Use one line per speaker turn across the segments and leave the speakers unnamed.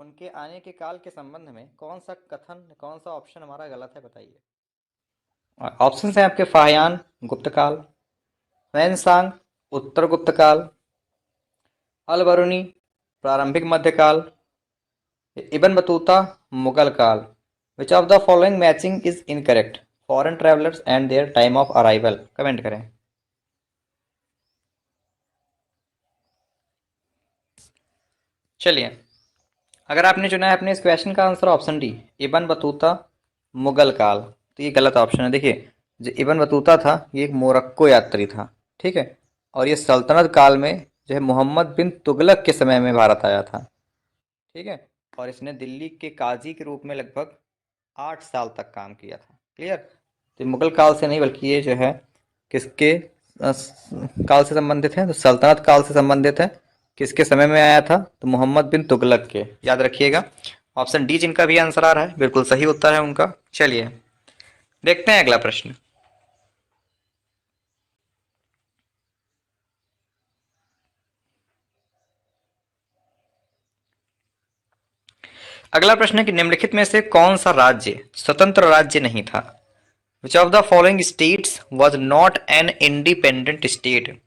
उनके आने के काल के संबंध में कौन सा कथन, कौन सा ऑप्शन हमारा गलत है, बताइए। ऑप्शन हैं आपके फाहियान गुप्त काल, वैनसांग उत्तर गुप्त काल, अल बरूनी प्रारंभिक मध्यकाल, इब्न बतूता मुगल काल। Which of the following matching is incorrect? Foreign travellers and their time of arrival. Comment करें। चलिए, अगर आपने चुना है अपने इस क्वेश्चन का answer option D, Ibn Battuta Mughal काल, तो ये गलत ऑप्शन है। देखिए, जो इब्न बतूता था ये एक मोरक्को यात्री था, ठीक है, और ये सल्तनत काल में जो है मोहम्मद बिन तुगलक के समय में भारत आया था, ठीक है, और इसने दिल्ली के काजी के रूप में लगभग 8 साल तक काम किया था। क्लियर? तो ये मुगल काल से नहीं, बल्कि ये जो है किसके काल से संबंधित है? तो सल्तनत काल से संबंधित है। किसके समय में आया था? तो मोहम्मद बिन तुगलक के। याद रखिएगा, ऑप्शन डी जिनका भी आंसर आ रहा है बिल्कुल सही उत्तर है उनका। चलिए देखते हैं अगला प्रश्न। अगला प्रश्न है कि निम्नलिखित में से कौन सा राज्य स्वतंत्र राज्य नहीं था? Which of the following states was not an independent state?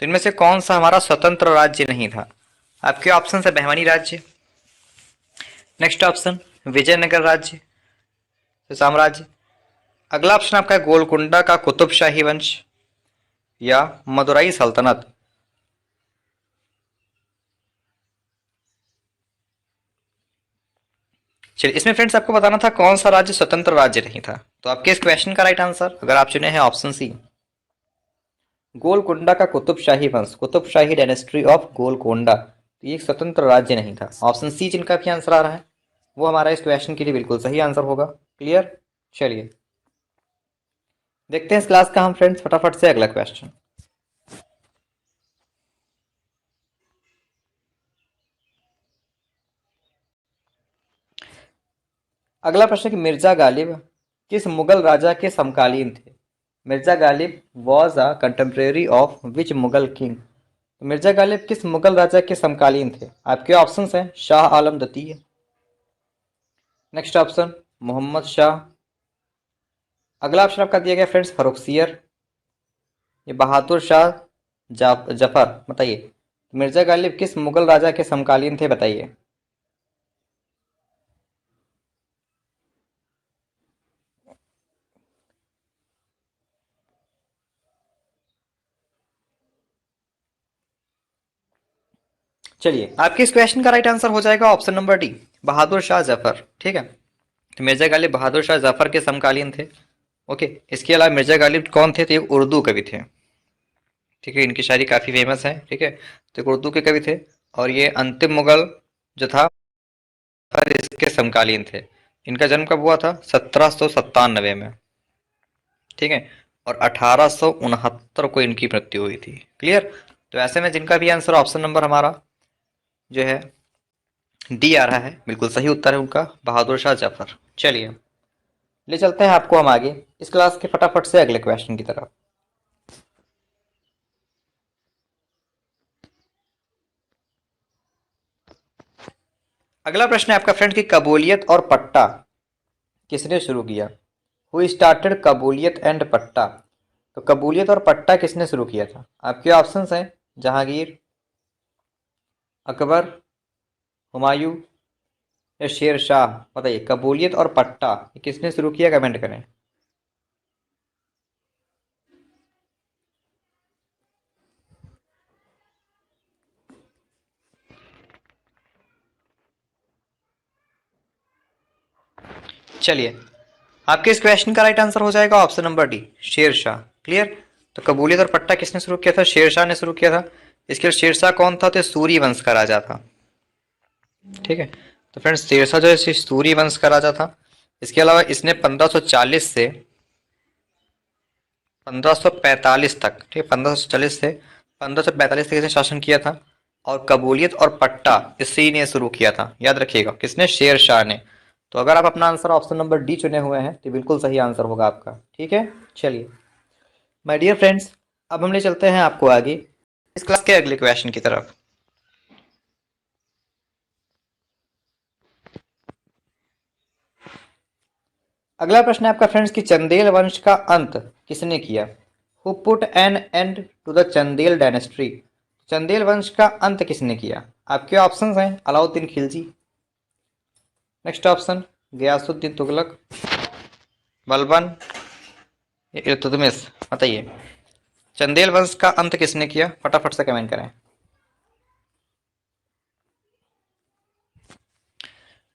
तो इनमें से कौन सा हमारा स्वतंत्र राज्य नहीं था? आपके ऑप्शन है बहमनी राज्य, नेक्स्ट ऑप्शन विजयनगर राज्य साम्राज्य, अगला ऑप्शन आपका है गोलकुंडा का कुतुबशाही वंश, या मदुराई सल्तनत। चलिए, इसमें फ्रेंड्स आपको बताना था कौन सा राज्य स्वतंत्र राज्य नहीं था। तो आपके इस क्वेश्चन का राइट आंसर अगर आप चुने हैं ऑप्शन सी, गोलकुंडा का कुतुबशाही वंश, कुतुबशाही डायनेस्टी ऑफ गोलकोंडा, तो ये एक स्वतंत्र राज्य नहीं था। ऑप्शन सी जिनका भी आंसर आ रहा है वो हमारा इस क्वेश्चन के लिए बिल्कुल सही आंसर होगा। क्लियर? चलिए देखते हैं इस क्लास का हम फ्रेंड्स फटाफट से अगला क्वेश्चन। अगला प्रश्न कि मिर्जा गालिब किस मुगल राजा के समकालीन थे? Mirza Ghalib was a contemporary of which Mughal king? तो मिर्जा गालिब किस मुगल राजा के समकालीन थे? आपके ऑप्शंस हैं शाह आलम द्वितीय, नेक्स्ट ऑप्शन मोहम्मद शाह, अगला ऑप्शन आपका दिया गया फ्रेंड्स फरुखसियर, ये बहादुर शाह जफर। बताइए, तो मिर्जा गालिब किस मुगल राजा के समकालीन थे, बताइए। चलिए, आपके इस क्वेश्चन का राइट आंसर हो जाएगा option number D, Bahadur Shah Zafar. ठीक है, तो मिर्जा गालिब बहादुर शाह जफर के समकालीन थे। ओके, इसके अलावा मिर्जा गालिब कौन थे? तो ये उर्दू कवि थे, ठीक है, इनकी शायरी काफ़ी फेमस है। ठीक है, तो उर्दू के कवि थे और ये अंतिम मुगल जो था पर इसके समकालीन थे। इनका जन्म कब हुआ था? 1797 में, ठीक है, और 1869 को इनकी मृत्यु हुई थी। क्लियर? तो ऐसे में जिनका भी आंसर ऑप्शन नंबर हमारा जो है डी आ रहा है बिल्कुल सही उत्तर है उनका, बहादुर शाह जफर। चलिए ले चलते हैं आपको हम आगे इस क्लास के फटाफट से अगले क्वेश्चन की तरफ। अगला प्रश्न है आपका फ्रेंड की कबूलियत और पट्टा किसने शुरू किया? हु स्टार्टेड कबूलियत एंड पट्टा? तो कबूलियत और पट्टा किसने शुरू किया था? आपके ऑप्शंस हैं जहांगीर, अकबर, हुमायूं या शेर शाह। बताइए, कबूलियत और पट्टा ये किसने शुरू किया? कमेंट करें। चलिए, आपके इस क्वेश्चन का राइट आंसर हो जाएगा option number D, Sher Shah. Clear? तो कबूलियत और पट्टा किसने शुरू किया था? शेर शाह ने शुरू किया था। इसके बाद शेर शाह कौन था? तो सूरी वंश का राजा था। ठीक है, तो फ्रेंड्स शेर शाह जो है सूरी वंश का राजा था। इसके अलावा इसने 1540 से 1545 तक, ठीक है, 1540 से 1545 तक इसने शासन किया था। और कबूलियत और पट्टा इसी ने शुरू किया था। याद रखिएगा, किसने? शेर शाह ने। तो अगर आप अपना आंसर ऑप्शन नंबर डी चुने हुए हैं तो बिल्कुल सही आंसर होगा आपका। ठीक है, चलिए माय डियर फ्रेंड्स, अब हम ले चलते हैं आपको आगे इस क्लास के अगले क्वेश्चन की तरफ। अगला प्रश्न है आपका फ्रेंड्स कि चंदेल वंश का अंत किसने किया? Who put an end to the Chandel dynasty? Chandel वंश का अंत किसने किया? आपके ऑप्शंस हैं अलाउद्दीन खिलजी, नेक्स्ट ऑप्शन गयासुद्दीन तुगलक, बलबन, इल्तुतमिश। बताइए चंदेल वंश का अंत किसने किया? फटाफट से कमेंट करें।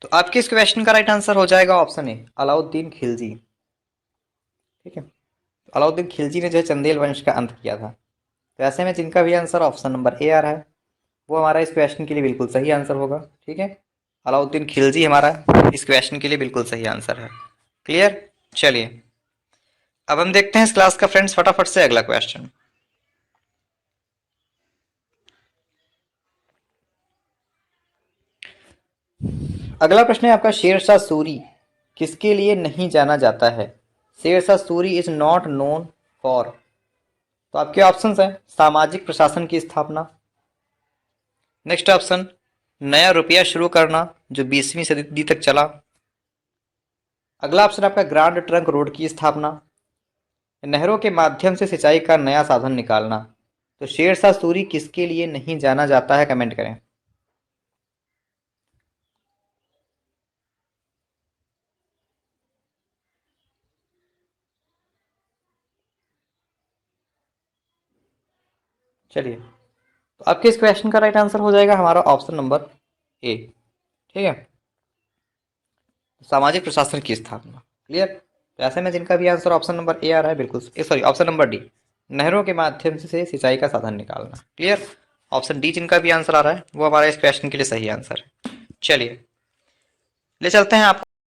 तो आपके इस क्वेश्चन का राइट आंसर हो जाएगा ऑप्शन ए अलाउद्दीन खिलजी। ठीक है, तो अलाउद्दीन खिलजी ने जो है चंदेल वंश का अंत किया था। तो ऐसे में जिनका भी आंसर ऑप्शन नंबर ए आ रहा है वो हमारा इस क्वेश्चन के लिए बिल्कुल सही आंसर होगा। ठीक है, अलाउद्दीन खिलजी हमारा इस क्वेश्चन के लिए बिल्कुल सही आंसर है। क्लियर? चलिए अब हम देखते हैं इस क्लास का फ्रेंड्स फटाफट से अगला क्वेश्चन। अगला प्रश्न है आपका शेरशाह सूरी किसके लिए नहीं जाना जाता है? Sher Shah Suri is not known for. तो आपके ऑप्शंस हैं सामाजिक प्रशासन की स्थापना, नेक्स्ट ऑप्शन नया रुपया शुरू करना जो 20वीं सदी तक चला, अगला ऑप्शन आपका ग्रांड ट्रंक रोड की स्थापना, नहरों के माध्यम से सिंचाई का नया साधन निकालना। तो शेरशाह सूरी किसके लिए नहीं जाना जाता है? कमेंट करें। चलिए तो आपके इस क्वेश्चन का राइट आंसर हो जाएगा हमारा ऑप्शन नंबर ए। ठीक है, सामाजिक प्रशासन की स्थापना। क्लियर? तो ऐसे में जिनका भी आंसर ऑप्शन नंबर ए आ रहा है बिल्कुल सॉरी ऑप्शन नंबर डी नहरों के माध्यम से सिंचाई का साधन निकालना। क्लियर? ऑप्शन डी जिनका भी आंसर आ रहा है वो हमारा इस क्वेश्चन के लिए सही आंसर है। चलिए ले चलते हैं आपको